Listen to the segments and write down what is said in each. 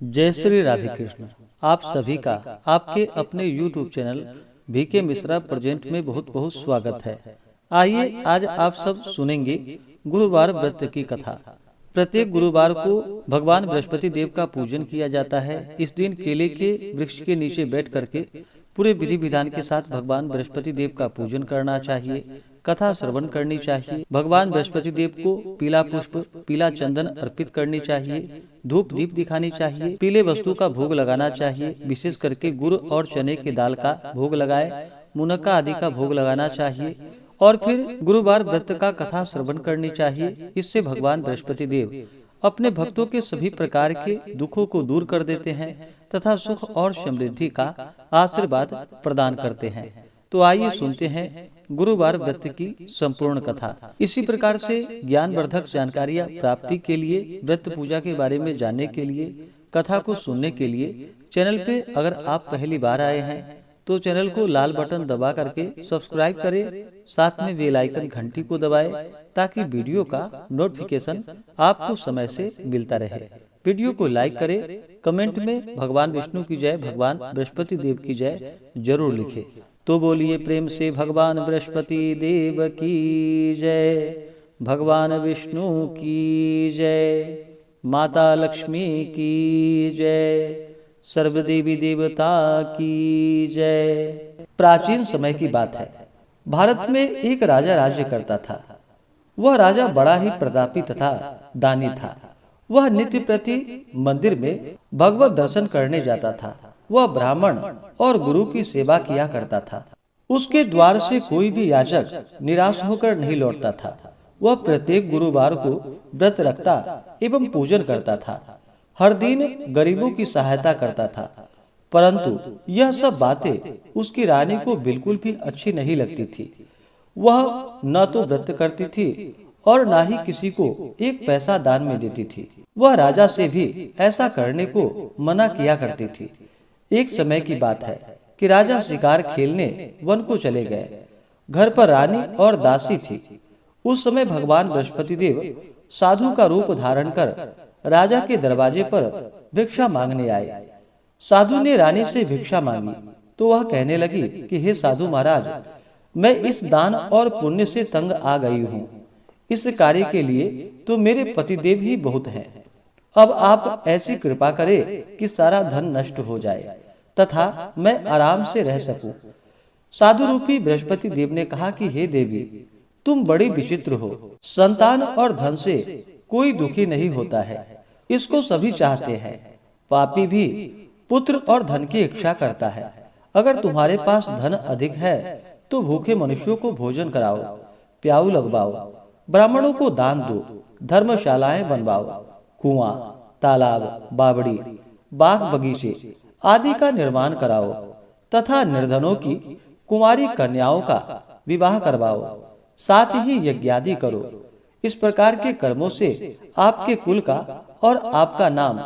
जय श्री राधे कृष्ण। आप सभी का आपके अपने YouTube channel VK Mishra present में बहुत बहुत स्वागत है। आइए आज आप सब सुनेंगे गुरुवार व्रत की कथा। प्रत्येक गुरुवार को भगवान बृहस्पति देव का पूजन किया जाता है। इस दिन केले के वृक्ष के नीचे बैठ करके पूरे विधि विधान के साथ भगवान बृहस्पति देव का पूजन करना चाहिए, कथा श्रवण करनी चाहिए। भगवान बृहस्पति देव को पीला पुष्प, पीला चंदन अर्पित करनी चाहिए, धूप दीप दिखानी चाहिए, पीले वस्तु का भोग लगाना चाहिए। विशेष करके गुड़ और चने के दाल का भोग लगाए, मुनक्का आदि का भोग लगाना चाहिए और फिर गुरुवार व्रत का कथा श्रवण करनी चाहिए। इससे भगवान बृहस्पति देव अपने भक्तों के सभी प्रकार के दुखों को दूर कर देते हैं तथा सुख और समृद्धि का आशीर्वाद प्रदान करते हैं। तो आइए सुनते हैं गुरुवार व्रत की संपूर्ण कथा। इसी प्रकार से ज्ञानवर्धक जानकारियां प्राप्ति के लिए, व्रत पूजा के बारे में जानने के लिए, कथा को सुनने के लिए चैनल पे अगर आप पहली बार आए हैं तो चैनल को लाल बटन दबा करके सब्सक्राइब करें, साथ में बेल आइकन घंटी को दबाएं ताकि वीडियो का नोटिफिकेशन आपको समय से मिलता रहे। वीडियो को लाइक करें, कमेंट में भगवान विष्णु की जय, भगवान बृहस्पति देव की जय जरूर लिखें। तो बोलिए प्रेम से भगवान बृहस्पति देव की जय, भगवान विष्णु की जय, माता लक्ष्मी की जय, सर्वदेवी देवता की जय। प्राचीन समय की बात है। भारत में एक राजा राज्य करता था। वह राजा बड़ा ही प्रतापी तथा दानी था। वह नित्य प्रति मंदिर में भगवत दर्शन करने जाता था। वह ब्राह्मण और गुरु की सेवा किया करता था। उसके द्वार से कोई भी याचक निराश होकर नहीं लौटता था। वह प्रत्येक गुरुवार को व्रत रखता एवं पूजन करता था। हर दिन गरीबों की सहायता करता था। परंतु यह सब बातें उसकी रानी को बिल्कुल भी अच्छी नहीं लगती थी। वह न तो व्रत करती थी और न ही किसी को एक पैसा दान में देती थी। वह राजा से भी ऐसा करने को मना किया करती थी। एक समय की बात है कि राजा शिकार खेलने वन को चले गए। घर पर रानी और दासी थी। उस समय भगवान बृहस्पति देव साधु का रूप धारण कर राजा के दरवाजे पर भिक्षा मांगने आए। साधु ने रानी से भिक्षा मांगी तो वह कहने लगी कि हे साधु महाराज, मैं इस दान और पुण्य से तंग आ गई हूँ। इस कार्य के लिए तो मेरे पतिदेव ही बहुत हैं। अब आप ऐसी कृपा करें कि सारा धन नष्ट हो जाए तथा मैं आराम से रह सकूं। साधु रूपी बृहस्पति देव ने कहा कि हे देवी, तुम बड़ी विचित्र हो। संतान और धन से कोई दुखी नहीं होता है, इसको सभी चाहते हैं। पापी भी पुत्र और धन की इच्छा करता है। अगर तुम्हारे पास धन अधिक है तो भूखे मनुष्यों को भोजन कराओ, प्याऊ लगवाओ, ब्राह्मणों को दान दो, धर्मशालाएं बनवाओ, कुआं, तालाब, बावड़ी, बाग बगीचे आदि का निर्माण कराओ तथा निर्धनों की कुमारी कन्याओं का विवाह करवाओ, साथ ही यज्ञादि करो। इस प्रकार के कर्मों से आपके कुल का और आपका नाम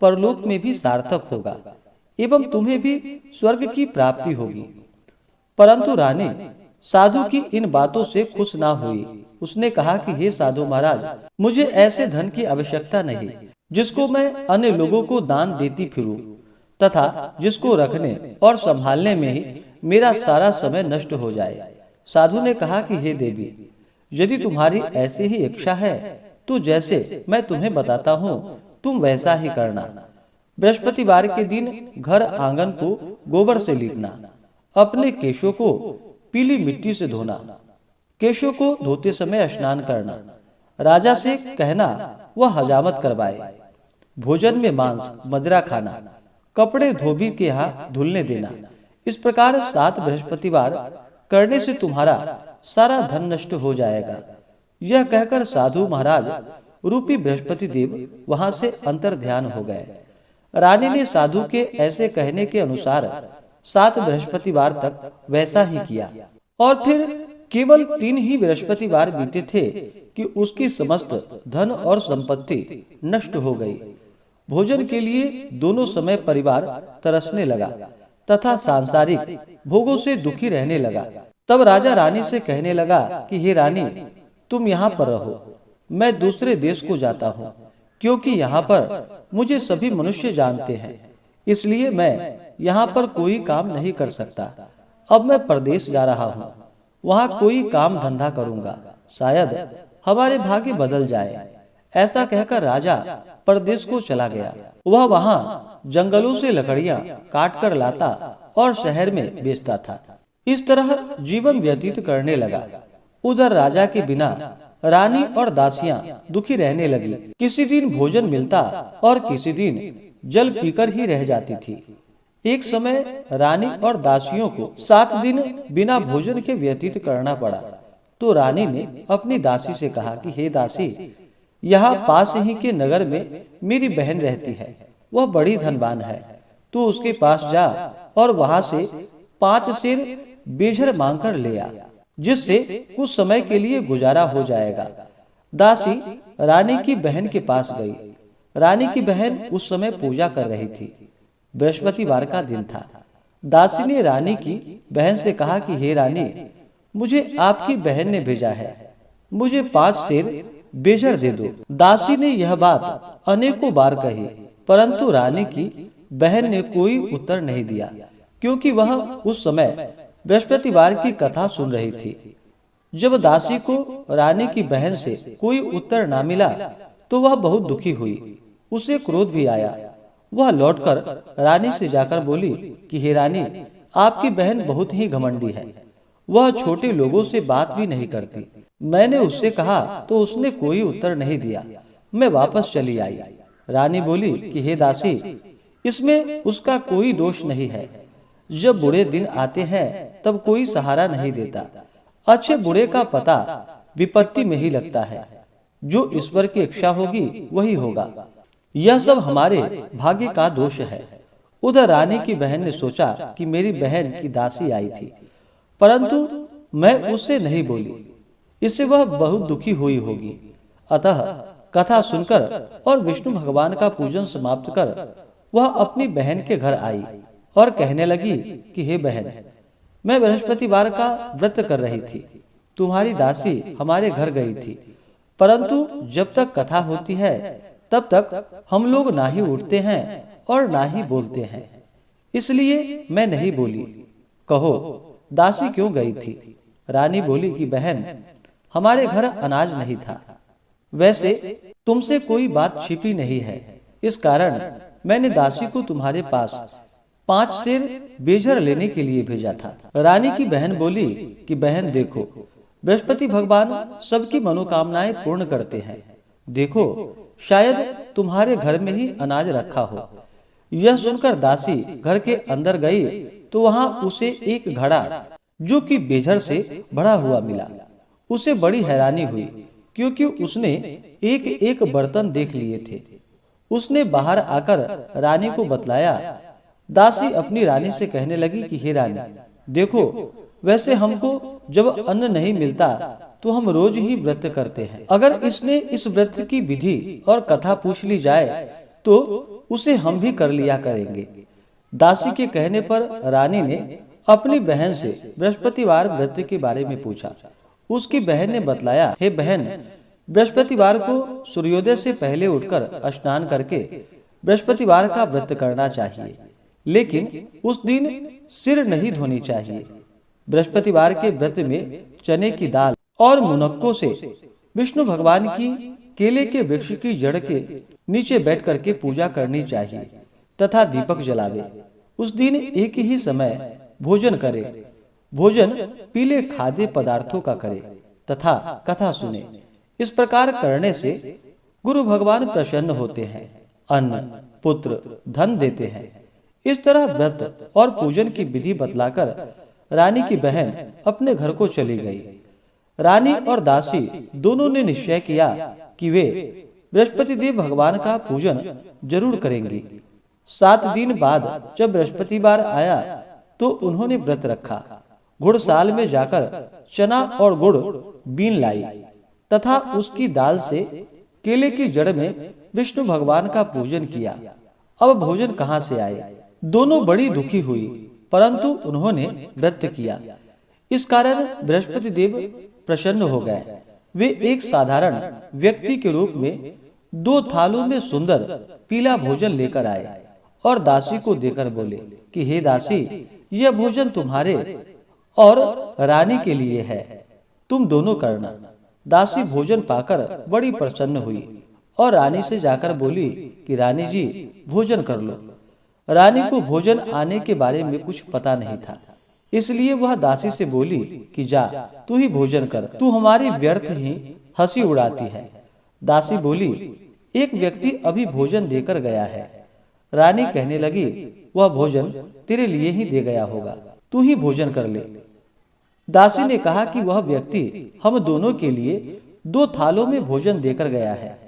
परलोक में भी सार्थक होगा एवं तुम्हें भी स्वर्ग की प्राप्ति होगी। परंतु रानी साधु की इन बातों से खुश ना हुई। उसने कहा कि हे साधु महाराज, मुझे ऐसे धन की आवश्यकता नहीं जिसको मैं अन्य लोगों को दान देती फिरूं तथा जिसको रखने और संभालने में ही मेरा सारा समय नष्ट हो जाए। साधु ने कहा कि हे देवी, यदि तुम्हारी ऐसी ही इच्छा है तो जैसे मैं तुम्हें बताता हूँ तुम वैसा ही करना। बृहस्पतिवार के दिन घर आंगन को गोबर से लीपना, अपने केशों को पीली मिट्टी से धोना, केशों को धोते समय स्नान करना, राजा से कहना वह हजामत करवाए, भोजन में मांस मदिरा खाना, कपड़े धोबी के यहाँ धुलने देना। इस प्रकार 7 बृहस्पतिवार करने से तुम्हारा सारा धन नष्ट हो जाएगा। यह कहकर साधु महाराज रूपी बृहस्पति देव वहां से अंतर ध्यान हो गए। रानी ने साधु के ऐसे कहने के अनुसार 7 बृहस्पतिवार तक वैसा ही किया और फिर केवल 3 ही बृहस्पतिवार बीते थे कि उसकी समस्त धन और संपत्ति नष्ट हो गई। भोजन के लिए दोनों समय परिवार तरसने लगा तथा सांसारिक भोगों से दुखी रहने लगा। तब राजा रानी से कहने लगा कि हे रानी, तुम यहाँ पर रहो, मैं दूसरे देश को जाता हूँ। क्योंकि यहाँ पर मुझे सभी मनुष्य जानते हैं, इसलिए मैं यहाँ पर कोई काम नहीं कर सकता। अब मैं परदेश जा रहा हूँ, वहाँ कोई काम धंधा करूँगा, शायद हमारे भाग्य बदल जाए। ऐसा कहकर राजा परदेश को चला गया। वह वहाँ जंगलों से लकड़ियाँ काट कर लाता और शहर में बेचता था। इस तरह जीवन व्यतीत करने लगा। उधर राजा के बिना रानी और दासियां दुखी रहने लगी। किसी दिन भोजन मिलता और किसी दिन जल पीकर ही रह जाती थी। एक समय रानी और दासियों को 7 दिन बिना भोजन के व्यतीत करना पड़ा। तो रानी ने अपनी दासी से कहा कि हे दासी, यहाँ पास ही के नगर में मेरी बहन रहती है, वह बड़ी धनवान है। तू उसके पास जा और वहां से 5 सेर बेझर मांग कर ले आ, जिससे कुछ समय के लिए गुजारा हो जाएगा। दासी रानी की बहन के पास गई। रानी की बहन उस समय पूजा कर रही थी। बृहस्पतिवार का दिन था। दासी ने रानी की बहन से कहा कि हे रानी, मुझे आपकी बहन ने भेजा है, मुझे 5 सेर बेझर दे दो। दासी ने यह बात अनेकों बार कही, परंतु रानी की बहन ने कोई उत्तर नहीं दिया, क्योंकि वह उस समय बृहस्पतिवार की कथा सुन रही थी। जब दासी को रानी की बहन से कोई उत्तर ना मिला तो वह बहुत दुखी हुई। उसे क्रोध भी आया। वह लौटकर रानी से जाकर बोली कि हे रानी, आपकी बहन बहुत ही घमंडी है, वह छोटे लोगों से बात भी नहीं करती। मैंने उससे कहा तो उसने कोई उत्तर नहीं दिया। मैं वापस चली आई। रानी बोली कि हे दासी, इसमें उसका कोई दोष नहीं है। जब बुरे दिन आते हैं तब कोई सहारा नहीं देता। अच्छे बुरे का पता विपत्ति में ही लगता है। जो ईश्वर की इच्छा होगी वही होगा। यह सब हमारे भाग्य का दोष है। उधर रानी की बहन ने सोचा कि मेरी बहन की दासी आई थी, परंतु मैं उससे नहीं बोली, इससे वह बहुत दुखी हुई होगी। अतः कथा सुनकर और विष्णु भगवान का पूजन समाप्त कर वह अपनी बहन के घर आई और कहने लगी कि हे बहन, मैं बृहस्पतिवार का व्रत कर रही थी। तुम्हारी दासी हमारे घर गई थी, परंतु जब तक कथा होती है तब तक हम लोग ना ही उठते हैं और ना ही बोलते हैं, इसलिए मैं नहीं बोली। कहो, दासी क्यों गई थी? रानी बोली कि बहन, हमारे घर अनाज नहीं था। वैसे तुमसे कोई बात छिपी नहीं है, इस कारण मैंने दासी को तुम्हारे पास 5 सेर बेझर लेने के लिए भेजा था। रानी की बहन बोली कि बहन देखो, बृहस्पति भगवान सबकी मनोकामनाएं पूर्ण करते हैं। देखो, शायद तुम्हारे घर में ही अनाज रखा हो। यह सुनकर दासी घर के अंदर गई तो वहां उसे एक घड़ा जो कि बेझर से भरा हुआ मिला। उसे बड़ी हैरानी हुई, क्योंकि उसने एक एक बर्तन देख लिए थे। उसने बाहर आकर रानी को बतलाया। दासी अपनी रानी से कहने लगी कि हे रानी, देखो, वैसे हमको जब अन्न नहीं मिलता तो हम रोज ही व्रत करते हैं। अगर इसने इस व्रत की विधि और कथा पूछ ली जाए तो उसे हम भी कर लिया करेंगे। दासी के कहने पर रानी ने अपनी बहन से बृहस्पतिवार व्रत के बारे में पूछा। उसकी बहन ने बतलाया, हे बहन, बृहस्पतिवार को सूर्योदय से पहले उठकर स्नान करके बृहस्पतिवार का व्रत करना चाहिए, लेकिन उस दिन सिर नहीं धोनी चाहिए। बृहस्पतिवार के व्रत में चने की दाल और मुनक्कों से विष्णु भगवान की केले के वृक्ष की जड़ के नीचे बैठ करके पूजा करनी चाहिए तथा दीपक जलावे। उस दिन एक ही समय भोजन करे। भोजन पीले खाद्य पदार्थों का करे तथा कथा सुने। इस प्रकार करने से गुरु भगवान प्रसन्न होते हैं, अन्न, पुत्र, धन देते हैं। इस तरह व्रत और पूजन की विधि बतलाकर रानी की बहन अपने घर को चली गई। रानी और दासी दोनों ने निश्चय किया कि वे बृहस्पति देव भगवान का पूजन जरूर करेंगी। 7 दिन बाद जब बृहस्पतिवार आया तो उन्होंने व्रत रखा। घुड़साल में जाकर चना और गुड़ बीन लाई तथा उसकी दाल से केले की जड़ में विष्णु भगवान का पूजन किया। अब भोजन कहाँ से आए? दोनों बड़ी दुखी हुई, परंतु उन्होंने व्रत किया। इस कारण बृहस्पति देव प्रसन्न हो गए। वे एक साधारण व्यक्ति के रूप में 2 थालों में सुंदर पीला भोजन लेकर आए और दासी को देकर बोले कि हे दासी, यह भोजन तुम्हारे और रानी के लिए है, तुम दोनों करना। दासी भोजन पाकर बड़ी प्रसन्न हुई और रानी से जाकर बोली कि रानी जी, भोजन कर लो। रानी को भोजन आने के बारे में कुछ पता नहीं था, इसलिए वह दासी से बोली कि जा, तू ही भोजन कर, तू हमारी व्यर्थ ही हंसी उड़ाती है। दासी बोली, एक व्यक्ति अभी भोजन देकर गया है। रानी कहने लगी, वह भोजन तेरे लिए ही दे गया होगा, तू ही भोजन कर ले। दासी ने कहा कि वह व्यक्ति हम दोनों के लिए 2 थालों में भोजन देकर गया है,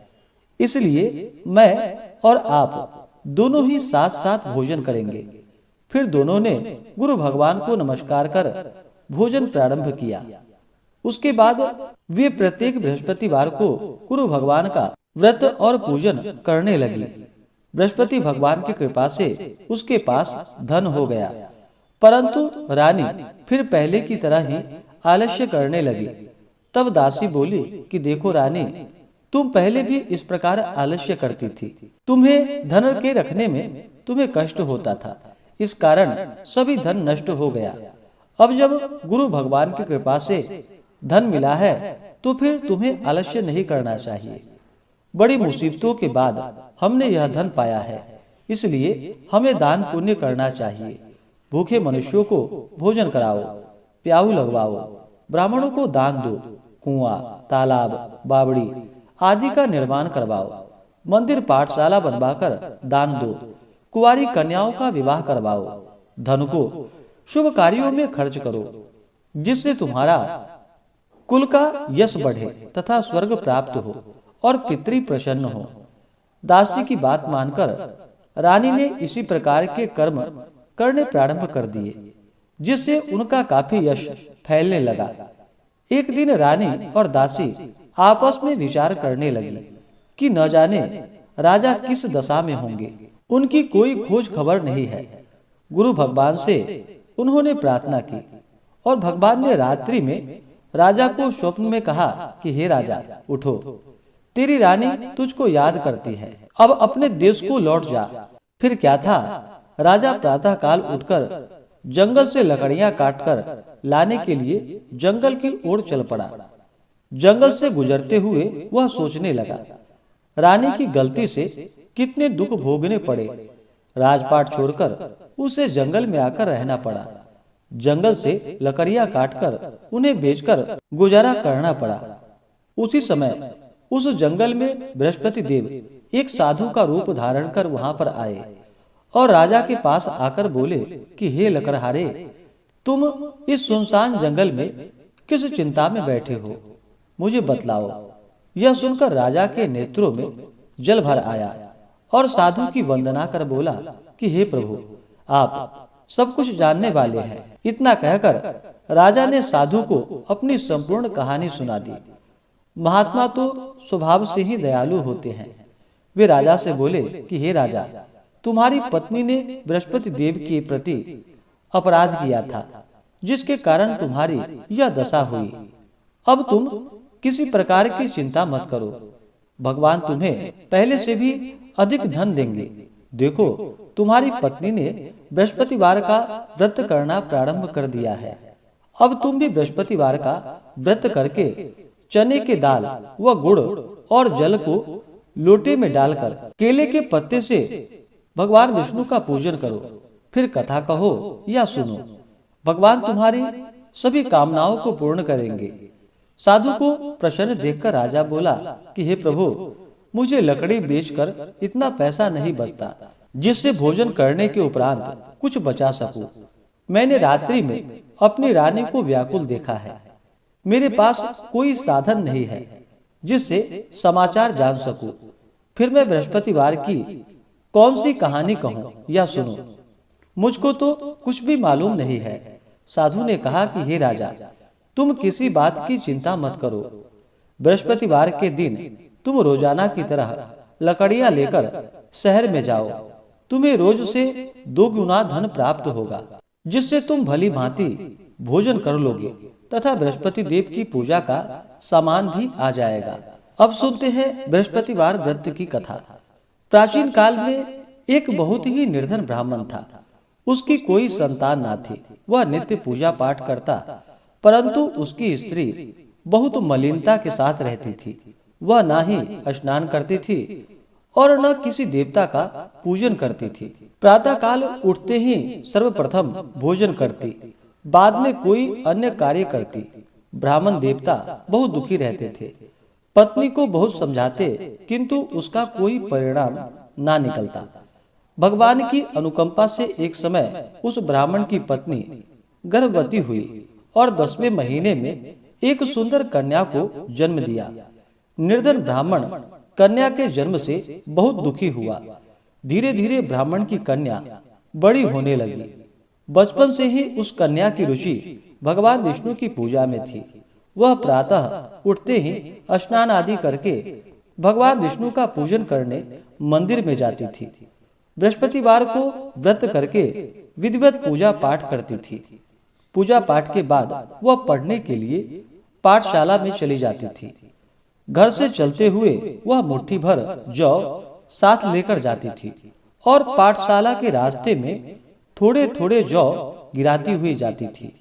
इसलिए मैं और आप दोनों ही साथ साथ भोजन करेंगे। फिर दोनों ने गुरु भगवान को नमस्कार कर भोजन प्रारंभ किया। उसके बाद वे प्रत्येक बृहस्पतिवार को गुरु भगवान का व्रत और पूजन करने लगी। बृहस्पति भगवान की कृपा से उसके पास धन हो गया, परंतु रानी फिर पहले की तरह ही आलस्य करने लगी। तब दासी बोली कि देखो रानी, तुम पहले भी इस प्रकार आलस्य करती थी, तुम्हें धन के रखने में तुम्हें कष्ट होता था, इस कारण सभी धन नष्ट हो गया। अब जब गुरु भगवान की कृपा से धन मिला है तो फिर तुम्हें आलस्य नहीं करना चाहिए। बड़ी मुसीबतों के बाद हमने यह धन पाया है, इसलिए हमें दान पुण्य करना चाहिए। भूखे मनुष्यों को भोजन कराओ, प्याऊ लगवाओ, ब्राह्मणों को दान दो, कुआं, तालाब, बावड़ी आदि का निर्माण करवाओ, मंदिर पाठशाला बनवाकर दान दो, कुंवारी कन्याओं का विवाह करवाओ, धन को शुभ कार्यों में खर्च करो, जिससे तुम्हारा कुल का यश बढ़े तथा स्वर्ग प्राप्त हो और पितृ प्रसन्न हो। दासी की बात मानकर रानी ने इसी प्रकार के कर्म करने प्रारंभ कर दिए, जिससे उनका काफी यश फैलने लगा। एक दिन रानी और दासी आपस में विचार करने लगी कि न जाने राजा किस दशा में होंगे, उनकी कोई खोज खबर नहीं है। गुरु भगवान से उन्होंने प्रार्थना की और भगवान ने रात्रि में राजा को स्वप्न में कहा कि हे राजा, उठो, तेरी रानी तुझको याद करती है, अब अपने देश को लौट जा। फिर क्या था, राजा प्रातः काल उठकर जंगल से लकड़ियां काटकर लाने के लिए जंगल की ओर चल पड़ा। जंगल से गुजरते हुए वह सोचने लगा, रानी की गलती से कितने दुख भोगने पड़े। राजपाट छोड़कर उसे जंगल में आकर रहना पड़ा। जंगल से लकड़ियां काटकर उन्हें बेचकर गुजारा करना पड़ा। उसी समय उस जंगल में बृहस्पति देव एक साधु का रूप धारण कर वहां पर आए और राजा के पास आकर बोले कि हे लकड़हारे, तुम इस सुनसान जंगल में किस चिंता में बैठे हो, मुझे बतलाओ। यह सुनकर राजा के नेत्रों में जल भर आया और साधु की वंदना कर बोला कि हे प्रभु, आप सब कुछ जानने वाले हैं। इतना कहकर राजा ने साधु को अपनी संपूर्ण कहानी सुना दी। महात्मा तो स्वभाव से ही दयालु होते हैं। वे राजा से बोले कि हे राजा, तुम्हारी पत्नी ने बृहस्पति देव के प्रति अपराध किया था, जिसके कारण तुम्हारी यह दशा हुई। अब तुम किसी प्रकार की चिंता मत करो, भगवान तुम्हें पहले से भी अधिक धन देंगे। देखो, तुम्हारी पत्नी ने बृहस्पतिवार का व्रत करना प्रारंभ कर दिया है। अब तुम भी बृहस्पतिवार का व्रत करके चने के दाल व गुड़ और जल को लोटे में डालकर केले के पत्ते से भगवान विष्णु का पूजन करो। फिर कथा कहो या सुनो, भगवान तुम्हारी सभी कामनाओं को पूर्ण करेंगे। साधु को प्रसन्न देखकर राजा बोला कि हे प्रभु, मुझे लकड़ी बेचकर इतना पैसा नहीं बचता जिससे भोजन करने के उपरांत कुछ बचा सकूं। मैंने रात्रि में अपनी रानी को व्याकुल देखा है। मेरे पास कोई साधन नहीं है जिससे समाचार जान सकूं। फिर मैं बृहस्पतिवार की कौन सी कहानी कहूं या सुनूं, मुझको तो कुछ भी मालूम नहीं है। साधु ने कहा कि हे राजा, तुम किसी बात की चिंता मत करो। बृहस्पतिवार के दिन तुम रोजाना की तरह लकड़ियां लेकर शहर में जाओ। तुम्हें रोज से 2 गुना धन प्राप्त होगा, जिससे तुम भली भांति भोजन कर लोगे तथा बृहस्पति देव की पूजा का सामान भी आ जाएगा। अब सुनते हैं बृहस्पतिवार व्रत की कथा। प्राचीन काल में एक बहुत ही निर्धन ब्राह्मण था। उसकी कोई संतान ना थी। वह नित्य पूजा पाठ करता, परंतु उसकी स्त्री बहुत मलिनता के साथ रहती थी। वह ना ही स्नान करती थी और न किसी देवता का पूजन करती थी। प्रातः काल उठते ही सर्वप्रथम भोजन करती, बाद में कोई अन्य कार्य करती। ब्राह्मण देवता बहुत दुखी रहते थे। पत्नी को बहुत समझाते, किंतु उसका कोई परिणाम ना निकलता। भगवान की अनुकंपा से एक समय उस ब्राह्मण की पत्नी गर्भवती हुई और 10वें महीने में एक सुंदर कन्या को जन्म दिया। निर्धन ब्राह्मण कन्या के जन्म से बहुत दुखी हुआ। धीरे धीरे ब्राह्मण की कन्या बड़ी होने लगी। बचपन से ही उस कन्या की रुचि भगवान विष्णु की पूजा में थी। वह प्रातः उठते ही स्नान आदि करके भगवान विष्णु का पूजन करने मंदिर में जाती थी। बृहस्पतिवार को व्रत करके विधिवत पूजा पाठ करती थी। पूजा पाठ के बाद वह पढ़ने के लिए पाठशाला में चली जाती थी। घर से चलते हुए वह मुट्ठी भर जौ साथ लेकर जाती थी और पाठशाला के रास्ते में थोड़े थोड़े जौ गिराती हुई जाती थी।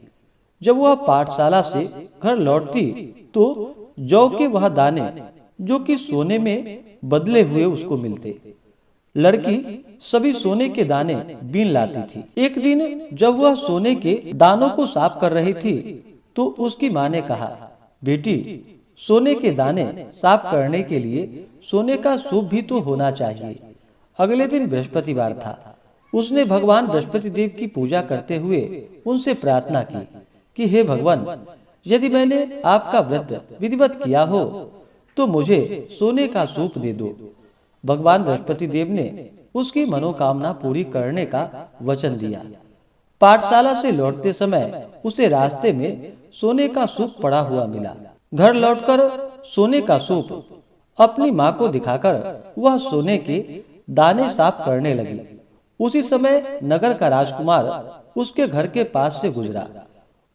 जब वह पाठशाला से घर लौटती तो जौ के वह दाने जो कि सोने में बदले हुए उसको मिलते। लड़की सभी सोने के दाने बीन लाती थी। एक दिन जब वह सोने के दानों को साफ कर रही थी तो उसकी माँ ने कहा, बेटी, सोने के दाने साफ करने के लिए सोने का सूप भी तो होना चाहिए। अगले दिन बृहस्पतिवार था। उसने भगवान बृहस्पति देव की पूजा करते हुए उनसे प्रार्थना की कि हे भगवान, यदि मैंने आपका व्रत विधिवत किया हो तो मुझे सोने का सूप दे दो। भगवान बृहस्पति देव ने उसकी मनोकामना पूरी करने का वचन दिया। पाठशाला से लौटते समय उसे रास्ते में सोने का सूप पड़ा हुआ मिला। घर लौटकर सोने का सूप अपनी माँ को दिखाकर वह सोने के दाने साफ करने लगी। उसी समय नगर का राजकुमार उसके घर के पास से गुजरा।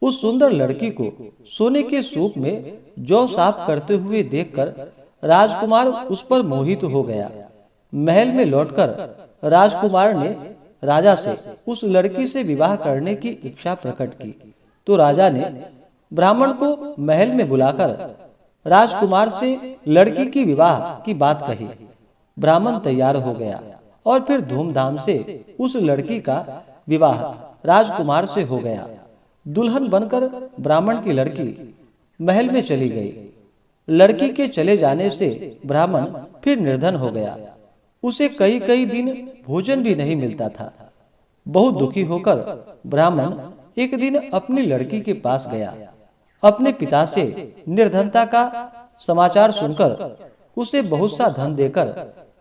उस सुंदर लड़की को सोने के सूप में जौ साफ करते हुए देखकर राजकुमार उस पर मोहित हो गया। महल में लौटकर राजकुमार ने राजा से उस लड़की से विवाह करने की इच्छा प्रकट की। तो राजा ने ब्राह्मण को महल में बुलाकर राजकुमार से लड़की की विवाह की बात कही। ब्राह्मण तैयार हो गया और फिर धूमधाम से उस लड़की का विवाह राजकुमार से हो गया। दुल्हन बनकर ब्राह्मण की लड़की महल में चली गई। लड़की के चले जाने से ब्राह्मण फिर निर्धन हो गया। उसे कई कई दिन भोजन भी नहीं मिलता था। बहुत दुखी होकर ब्राह्मण एक दिन अपनी लड़की के पास गया। अपने पिता से निर्धनता का समाचार सुनकर उसे बहुत सा धन देकर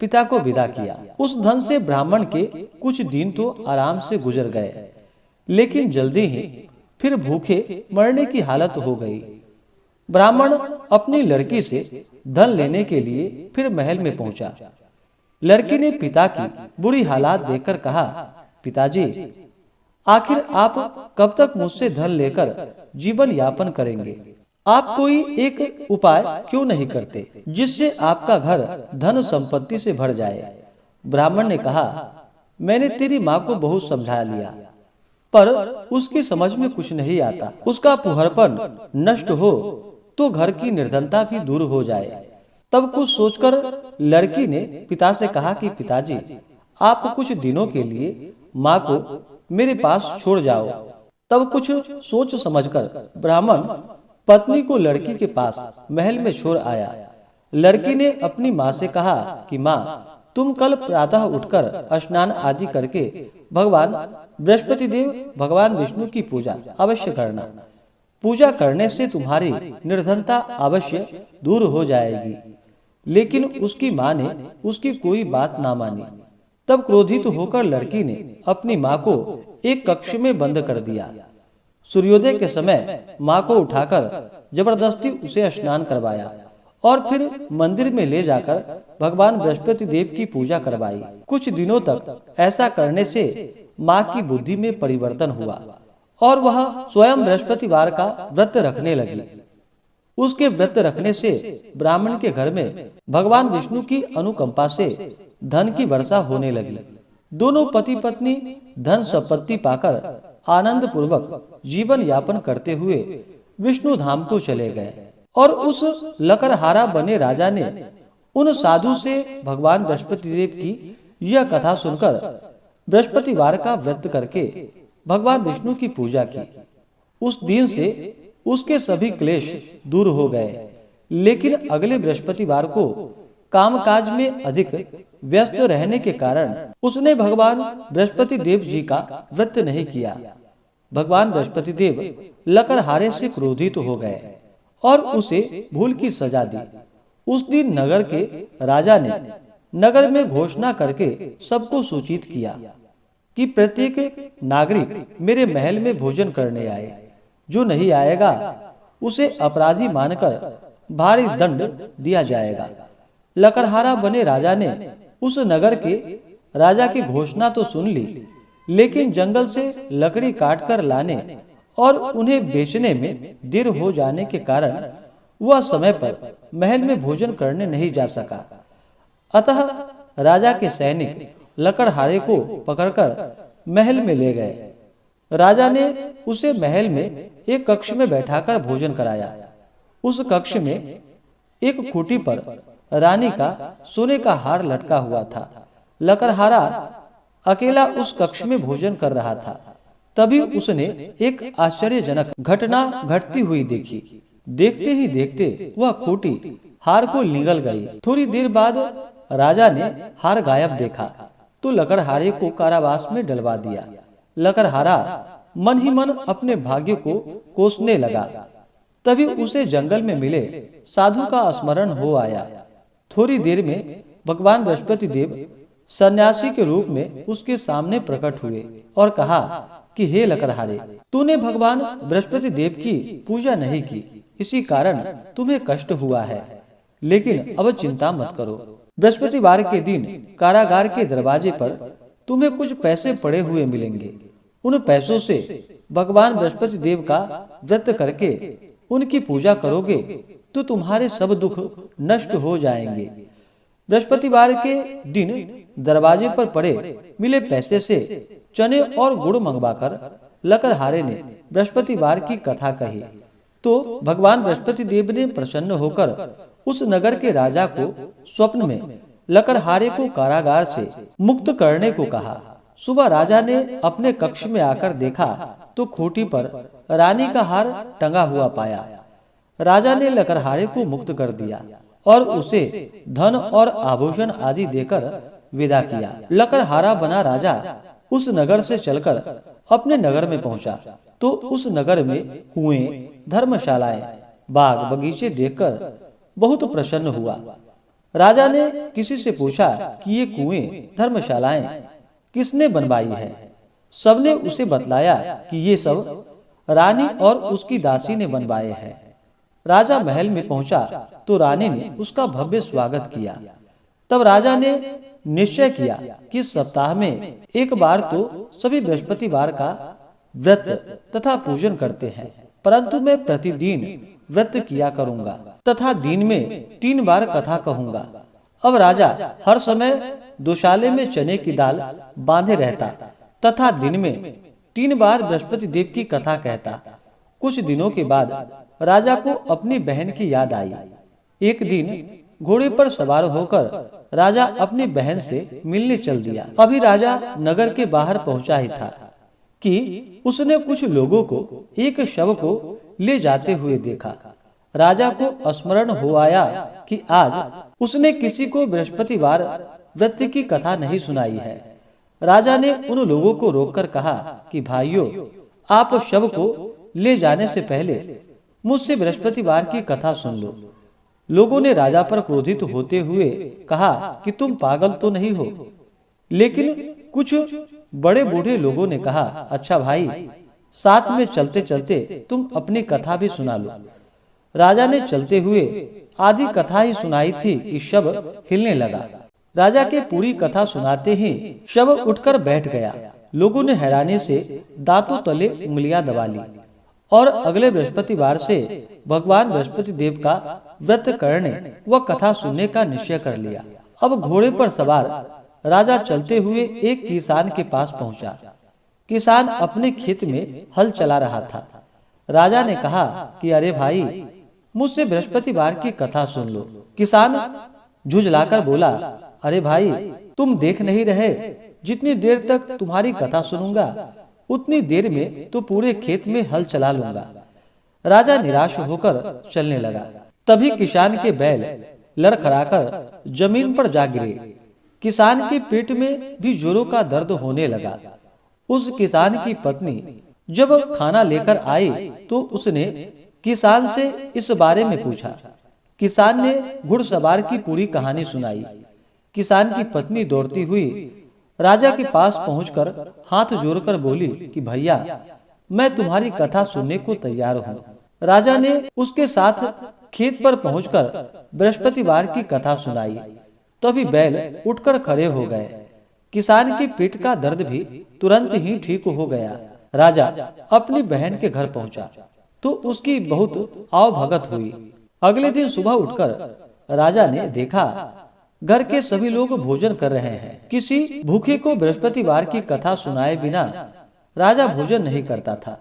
पिता को विदा किया। उस धन से ब्राह्मण के कुछ दिन तो आराम से गुजर गए, लेकिन जल्दी ही फिर भूखे मरने की हालत हो गई। ब्राह्मण अपनी लड़की से धन लेने के लिए फिर महल में पहुंचा। लड़की ने पिता की बुरी हालात देखकर कहा, पिताजी, आखिर आप कब तक मुझसे धन लेकर जीवन यापन करेंगे? आप कोई एक उपाय क्यों नहीं करते जिससे आपका घर धन संपत्ति से भर जाए? ब्राह्मण ने कहा, मैंने तेरी माँ को बहुत समझा लिया, पर उसकी समझ में कुछ नहीं आता। उसका फुहरपन नष्ट हो तो घर की निर्धनता भी दूर हो जाए। तब कुछ सोचकर लड़की ने पिता से कहा कि पिताजी, आप कुछ दिनों के लिए माँ को मेरे पास छोड़ जाओ। तब कुछ सोच समझकर ब्राह्मण पत्नी को लड़की के पास महल में छोड़ आया। लड़की ने अपनी माँ से कहा कि माँ, तुम कल प्रातः उठकर स्नान आदि करके भगवान बृहस्पति देव भगवान विष्णु की पूजा अवश्य करना। पूजा करने से तुम्हारी निर्धनता अवश्य दूर हो जाएगी। लेकिन उसकी माँ ने उसकी कोई बात ना मानी। तब क्रोधित होकर लड़की ने अपनी माँ को एक कक्ष में बंद कर दिया। सूर्योदय के समय माँ को उठाकर जबरदस्ती उसे स्नान करवाया और फिर मंदिर में ले जाकर भगवान बृहस्पति देव की पूजा करवाई। कुछ दिनों तक ऐसा करने से माँ की बुद्धि में परिवर्तन हुआ और वह स्वयं बृहस्पतिवार का व्रत रखने लगी। उसके व्रत रखने से ब्राह्मण के घर में भगवान विष्णु की अनुकंपा से धन की वर्षा होने लगी। दोनों पति पत्नी धन संपत्ति पाकर आनंद पूर्वक जीवन यापन करते हुए विष्णु धाम को चले गए। और उस लकड़हारा बने राजा ने उन साधु से भगवान बृहस्पति देव की यह कथा सुनकर बृहस्पतिवार का व्रत करके भगवान विष्णु की पूजा की। उस दिन से उसके सभी क्लेश दूर हो गए। लेकिन अगले बृहस्पतिवार को कामकाज में अधिक व्यस्त रहने के कारण उसने भगवान बृहस्पति देव जी का व्रत नहीं किया। भगवान बृहस्पति देव लकड़हारे से क्रोधित हो गए और उसे भूल की सजा दी। उस दिन नगर के राजा ने नगर में घोषणा करके सबको सूचित किया कि प्रत्येक नागरिक मेरे महल में भोजन करने आए। जो नहीं आएगा उसे अपराधी मानकर भारी दंड दिया जाएगा। लकड़हारा बने राजा ने उस नगर के राजा की घोषणा तो सुन ली, लेकिन जंगल से लकड़ी काटकर लाने और उन्हें बेचने में देर हो जाने के कारण वह समय पर महल में भोजन करने नहीं जा सका। अतः राजा के सैनिक लकड़हारे को पकड़कर महल में ले गए। राजा ने उसे महल में एक कक्ष में बैठाकर भोजन कराया। उस कक्ष में एक खूंटी पर रानी का सोने का हार लटका हुआ था। लकड़हारा अकेला उस कक्ष में भोजन कर रहा था। तभी उसने एक आश्चर्यजनक घटना घटती हुई देखी। देखते ही देखते वह खूंटी हार को निगल गई। थोड़ी देर बाद राजा ने हार गायब देखा तो लकड़हारे को कारावास में डलवा दिया। लकड़हारा मन ही मन अपने भाग्य को कोसने लगा। तभी उसे जंगल में मिले साधु का स्मरण हो आया। थोड़ी देर में भगवान बृहस्पति देव सन्यासी के रूप में उसके सामने प्रकट हुए और कहा कि हे लकड़हारे, तूने भगवान बृहस्पति देव की पूजा नहीं की, इसी कारण तुम्हें कष्ट हुआ है। लेकिन अब चिंता मत करो। बृहस्पतिवार के दिन कारागार के दरवाजे पर तुम्हें कुछ पैसे पड़े हुए मिलेंगे। उन पैसों से भगवान बृहस्पति देव का व्रत करके उनकी पूजा करोगे तो तुम्हारे सब दुख नष्ट हो जाएंगे। बृहस्पतिवार के दिन दरवाजे पर पड़े मिले पैसे से चने और गुड़ मंगवाकर लकड़हारे ने बृहस्पतिवार की कथा कही तो भगवान बृहस्पति देव ने प्रसन्न होकर उस नगर के राजा को स्वप्न में लकड़हारे को कारागार से मुक्त करने को कहा। सुबह राजा ने अपने कक्ष में आकर देखा तो खूंटी पर रानी का हार टंगा हुआ पाया। राजा ने लकड़हारे को मुक्त कर दिया और उसे धन और आभूषण आदि देकर विदा किया। लकड़हारा बना राजा उस नगर से चलकर अपने नगर में पहुंचा तो उस नगर में कुएं, धर्मशालाएं, बाग बगीचे देखकर बहुत प्रसन्न हुआ। राजा ने किसी से पूछा कि ये कुएं, धर्मशालाएं किसने बनवाई है। सबने उसे बतलाया कि ये सब रानी और उसकी दासी ने बनवाए हैं। राजा महल में पहुंचा तो रानी ने उसका भव्य स्वागत किया। तब राजा ने निश्चय किया कि सप्ताह में एक बार तो सभी बृहस्पतिवार का व्रत तथा पूजन करते हैं, परंतु मैं प्रतिदिन व्रत किया करूंगा तथा दिन में 3 बार कथा कहूंगा। अब राजा हर समय दोशाले में चने की दाल बांधे रहता तथा दिन में 3 बार बृहस्पति देव की कथा कहता। कुछ दिनों के बाद राजा को अपनी बहन की याद आई। एक दिन घोड़े पर सवार होकर राजा अपनी बहन से मिलने चल दिया। अभी राजा नगर के बाहर पहुंचा ही था कि उसने कुछ लोगों को एक शव को ले जाते हुए देखा। राजा को स्मरण हो आया कि आज उसने किसी को बृहस्पतिवार व्रत की कथा नहीं सुनाई है। राजा ने उन लोगों को रोककर कहा कि भाइयों, आप शव को ले जाने से पहले मुझसे बृहस्पतिवार की कथा सुन लो। लोगों ने राजा पर क्रोधित होते हुए कहा कि तुम पागल तो नहीं हो। लेकिन कुछ बड़े बूढ़े लोगों ने कहा, अच्छा भाई, साथ में चलते चलते तुम अपनी कथा भी सुना लो। राजा ने चलते हुए आधी कथा ही सुनाई थी कि शव हिलने लगा। राजा के पूरी कथा सुनाते ही शव उठकर बैठ गया। लोगों ने हैरानी से दांतों तले उंगलियां दबा ली और अगले बृहस्पतिवार से भगवान बृहस्पति देव का व्रत करने व कथा सुनने का निश्चय कर लिया। अब घोड़े पर सवार राजा चलते हुए एक किसान के पास पहुंचा। किसान अपने खेत में हल चला रहा था। राजा ने कहा कि अरे भाई, मुझसे बृहस्पतिवार की कथा सुन लो। किसान झुंझलाकर बोला, अरे भाई, तुम देख नहीं रहे, जितनी देर तक तुम्हारी कथा सुनूंगा उतनी देर में तो पूरे खेत में हल चला लूंगा। राजा निराश होकर चलने लगा। तभी किसान के बैल लड़खड़ाकर जमीन पर जा गिरे। किसान के पेट में भी जोरों का दर्द होने लगा। उस किसान की पत्नी जब खाना लेकर आई तो उसने किसान से इस बारे में पूछा। किसान ने घुड़सवार की पूरी कहानी सुनाई। किसान की पत्नी दौड़ती हुई राजा के पास पहुंचकर हाथ जोड़कर बोली कि भैया, मैं तुम्हारी कथा सुनने को तैयार हूँ। राजा ने उसके साथ खेत पर पहुंचकर बृहस्पतिवार की कथा सुनाई। तभी बैल उठकर खड़े हो गए। किसान के पेट का दर्द भी तुरंत ही ठीक हो गया। राजा अपनी बहन के घर पहुंचा तो उसकी बहुत आवभगत हुई। अगले दिन सुबह उठकर राजा ने देखा घर के सभी लोग भोजन कर रहे हैं। किसी भूखे को बृहस्पतिवार की कथा सुनाए बिना राजा भोजन नहीं करता था।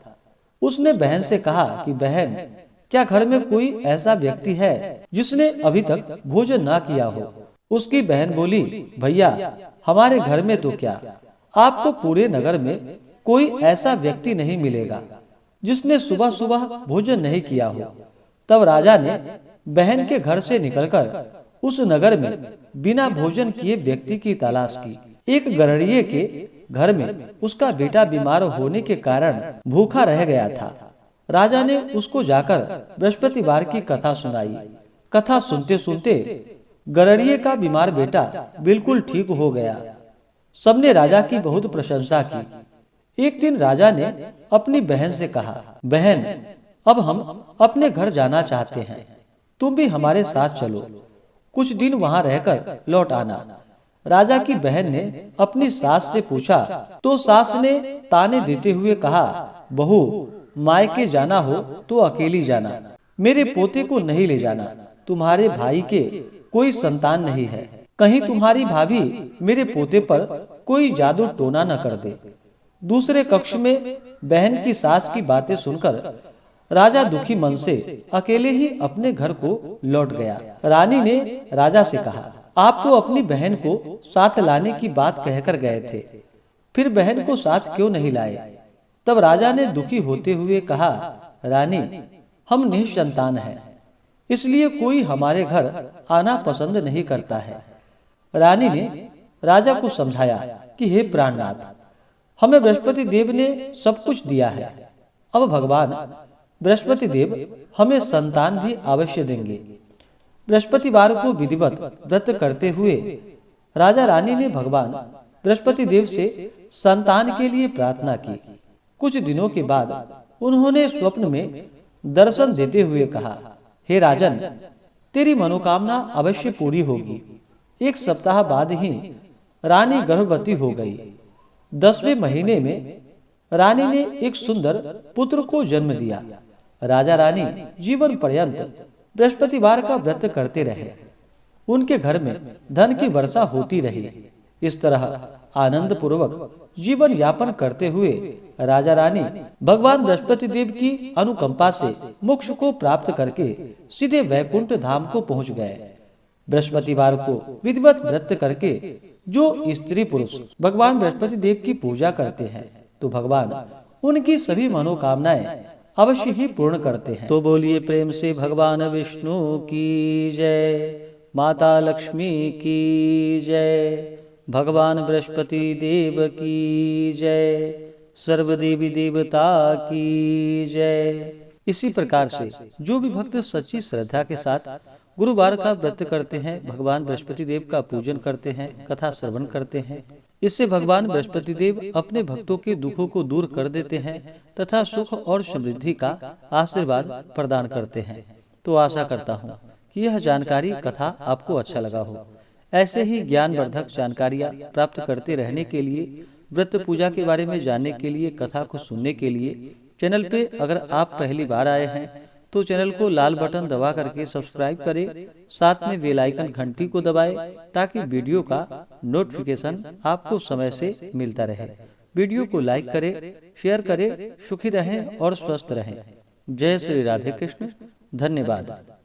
उसने बहन से कहा कि बहन, क्या घर में कोई ऐसा व्यक्ति है जिसने अभी तक भोजन ना किया हो? उसकी बहन बोली, भैया, हमारे घर में तो क्या, आपको पूरे नगर में कोई ऐसा व्यक्ति नहीं मिलेगा जिसने सुबह सुबह भोजन नहीं किया हो। तब राजा ने बहन के घर से निकलकर उस नगर में बिना भोजन किए व्यक्ति की तलाश की। एक गरड़िए के घर में उसका बेटा बीमार होने के कारण भूखा रह गया था। राजा ने उसको जाकर बृहस्पतिवार की कथा सुनाई। कथा सुनते सुनते गरड़िए का बीमार बेटा बिल्कुल ठीक हो गया। सबने राजा की बहुत प्रशंसा की। एक दिन राजा ने अपनी बहन से कहा, बहन, अब हम अपने घर जाना चाहते हैं, तुम भी हमारे साथ चलो, कुछ दिन वहां रहकर लौट आना। राजा की बहन ने अपनी सास से पूछा तो सास ने ताने देते हुए कहा, बहू, मायके जाना हो तो अकेली जाना, मेरे पोते को नहीं ले जाना। तुम्हारे भाई के कोई संतान नहीं है, कहीं तुम्हारी भाभी मेरे पोते पर कोई जादू टोना न कर दे। दूसरे कक्ष में बहन की सास की बातें सुनकर राजा दुखी मन से अकेले ही अपने घर को लौट गया। रानी ने राजा से कहा, आप तो अपनी बहन को साथ लाने की बात कहकर गए थे, फिर बहन को साथ क्यों नहीं लाए? तब राजा ने दुखी होते हुए कहा, रानी, हम निसंतान हैं, इसलिए कोई हमारे घर आना पसंद नहीं करता है। रानी ने राजा को समझाया कि हे प्राणनाथ, हमें बृहस्पति देव ने सब कुछ दिया है, अब भगवान बृहस्पति देव हमें संतान भी अवश्य देंगे। बृहस्पतिवार को विधिवत व्रत करते हुए राजा रानी ने भगवान बृहस्पति देव से संतान के लिए प्रार्थना की। कुछ दिनों के बाद उन्होंने स्वप्न में दर्शन देते हुए कहा, हे राजन, तेरी मनोकामना अवश्य पूरी होगी। एक सप्ताह बाद ही रानी गर्भवती हो गई। 10वें महीने में रानी ने एक सुंदर पुत्र को जन्म दिया। राजा रानी जीवन पर्यंत बृहस्पतिवार का व्रत करते रहे। उनके घर में धन की वर्षा होती रही। इस तरह आनंद पूर्वक जीवन यापन करते हुए राजा रानी भगवान बृहस्पति देव की अनुकंपा से मोक्ष को प्राप्त करके सीधे वैकुंठ धाम को पहुंच गए। बृहस्पतिवार को विधिवत व्रत करके जो स्त्री पुरुष भगवान बृहस्पति देव की पूजा करते हैं तो भगवान उनकी सभी मनोकामनाएं अवश्य ही पूर्ण करते हैं। तो बोलिए प्रेम से भगवान विष्णु की जय, माता लक्ष्मी की जय, भगवान बृहस्पति देव की जय, सर्वदेवी देवता की जय। इसी प्रकार से जो भी भक्त सच्ची श्रद्धा के साथ गुरुवार का व्रत करते हैं, भगवान बृहस्पति देव का पूजन करते हैं, कथा श्रवण करते हैं, इससे भगवान बृहस्पति देव अपने भक्तों के दुखों को दूर कर देते हैं तथा सुख और समृद्धि का आशीर्वाद प्रदान करते हैं। तो आशा करता हूँ कि यह जानकारी कथा आपको अच्छा लगा हो। ऐसे ही ज्ञानवर्धक जानकारियाँ प्राप्त करते रहने के लिए, व्रत पूजा के बारे में जानने के लिए, कथा को सुनने के लिए चैनल पे अगर आप पहली बार आए हैं तो चैनल को लाल बटन दबा करके सब्सक्राइब करें, साथ में बेल आइकन घंटी को दबाएं ताकि वीडियो का नोटिफिकेशन आपको समय से मिलता रहे। वीडियो को लाइक करें, शेयर करें। सुखी रहें और स्वस्थ रहें। जय श्री राधे कृष्ण। धन्यवाद।